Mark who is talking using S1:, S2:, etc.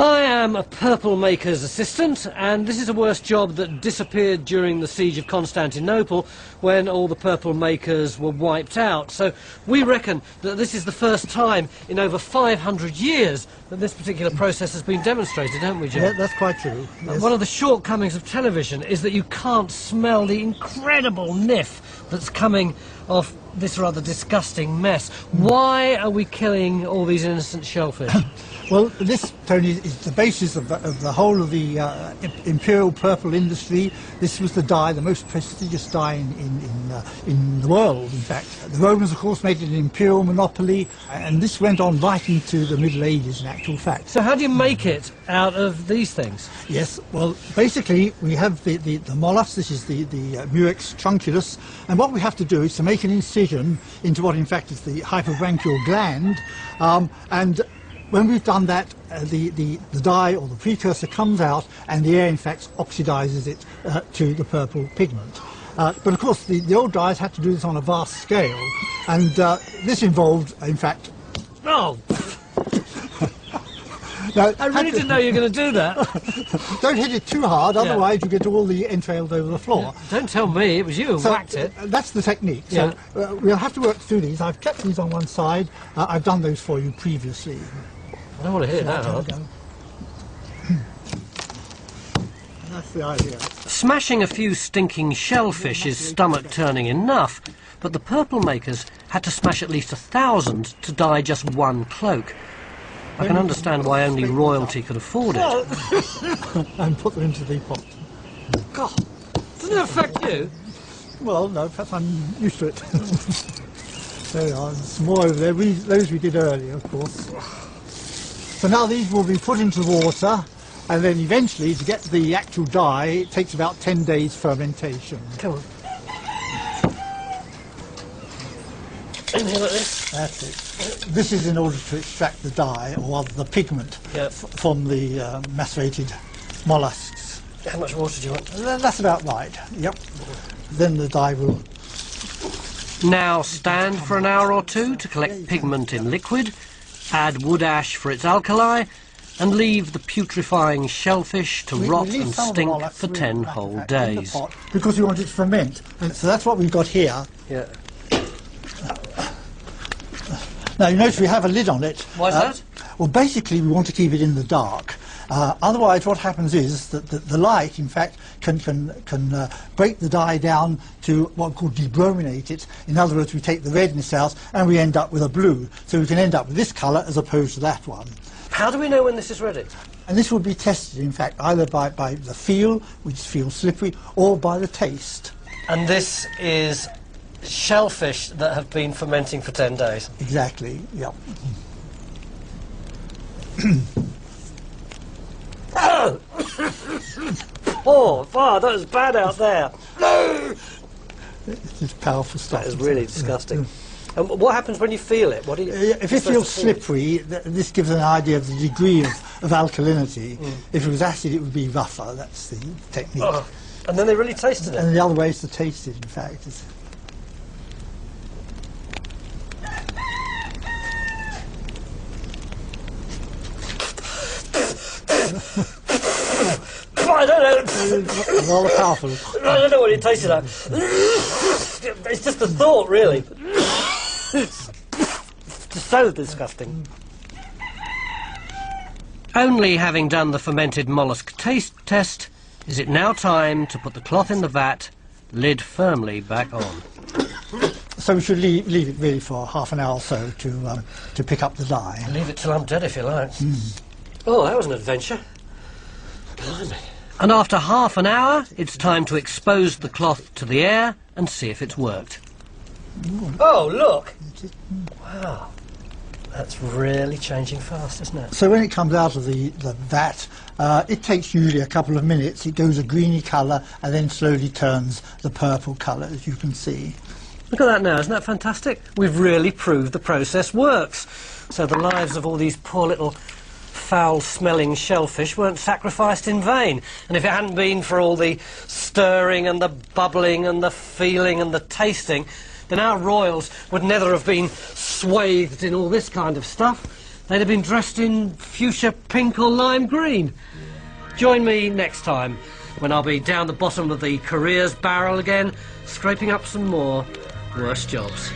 S1: I am a purple maker's assistant, and this is a worse job that disappeared during the siege of Constantinople when all the purple makers were wiped out. So we reckon that this is the first time in over 500 years that this particular process has been demonstrated, don't we, John?
S2: Yeah, that's quite true. Yes.
S1: One of the shortcomings of television is that you can't smell the incredible nif that's coming off this rather disgusting mess. Why are we killing all these innocent shellfish?
S2: Well, this, Tony, is the basis of the whole of the imperial purple industry. This was the dye, the most prestigious dye in the world, in fact. The Romans, of course, made it an imperial monopoly, and this went on right into the Middle Ages, in actual fact.
S1: So how do you make it out of these things?
S2: Yes, well, basically, we have the mollusk. This is the Murex trunculus, and what we have to do is to make an incision into what, in fact, is the hypobranchial gland, and when we've done that, the dye or the precursor comes out, and the air, in fact, oxidizes it to the purple pigment. But of course, the old dyes had to do this on a vast scale, and this involved, in fact...
S1: Oh!
S2: Now,
S1: I really didn't know you were going to do that.
S2: Don't hit it too hard, otherwise you get all the entrails over the floor.
S1: Don't tell me, it was you who whacked it.
S2: That's the technique. So we'll have to work through these. I've kept these on one side. I've done those for you previously.
S1: I don't want to hear that hard.
S2: That's the idea.
S1: Smashing a few stinking shellfish is stomach-turning enough, but the purple makers had to smash at least 1,000 to dye just one cloak. I can understand why only royalty could afford it.
S2: And put them into the pot.
S1: God, doesn't it affect you?
S2: Well, no, perhaps I'm used to it. There we are, some more over there. Those we did earlier, of course. So now these will be put into the water, and then eventually, to get the actual dye, it takes about 10 days fermentation.
S1: Come on. In here like this?
S2: That's it. This is in order to extract the dye, or rather the pigment, from the macerated mollusks.
S1: How much water do you want?
S2: That's about right, yep. Then the dye will...
S1: Now stand for an hour or two to collect pigment in liquid, add wood ash for its alkali, and leave the putrefying shellfish to rot and stink for 10 whole days.
S2: Because we want it to ferment. And so that's what we've got here.
S1: Yeah.
S2: Now you notice we have a lid on it.
S1: Why is that?
S2: Well, basically we want to keep it in the dark. Otherwise what happens is that the light, in fact, can break the dye down to what we call debrominate it. In other words, we take the redness out and we end up with a blue. So we can end up with this colour as opposed to that one.
S1: How do we know when this is ready?
S2: And this will be tested, in fact, either by the feel, which feels slippery, or by the taste.
S1: And this is shellfish that have been fermenting for 10 days?
S2: Exactly, yep.
S1: Oh, that was bad out there. No!
S2: It's powerful stuff.
S1: That is really disgusting. And what happens when you feel it? What do you?
S2: If it feels slippery, this gives an idea of the degree of alkalinity. If it was acid, it would be rougher. That's the technique.
S1: Oh. And then they really tasted it?
S2: And the other way is to taste it, in fact.
S1: I don't know.
S2: It's rather powerful.
S1: I don't know what it tasted like. It's just the thought, really. It's just so disgusting. Only having done the fermented mollusk taste test, is it now time to put the cloth in the vat, lid firmly back on.
S2: So we should leave it really for half an hour or so to pick up the dye.
S1: Leave it till I'm dead if you like. Oh, that was an adventure. Blimey. And after half an hour, it's time to expose the cloth to the air and see if it's worked. Oh, look! Wow. That's really changing fast, isn't it?
S2: So when it comes out of the vat, it takes usually a couple of minutes. It goes a greeny colour and then slowly turns the purple colour, as you can see.
S1: Look at that now, isn't that fantastic? We've really proved the process works. So the lives of all these poor little foul-smelling shellfish weren't sacrificed in vain. And if it hadn't been for all the stirring and the bubbling and the feeling and the tasting, then our royals would never have been swathed in all this kind of stuff. they'd have been dressed in fuchsia pink or lime green. Join me next time when I'll be down the bottom of the careers barrel again, scraping up some more worse jobs.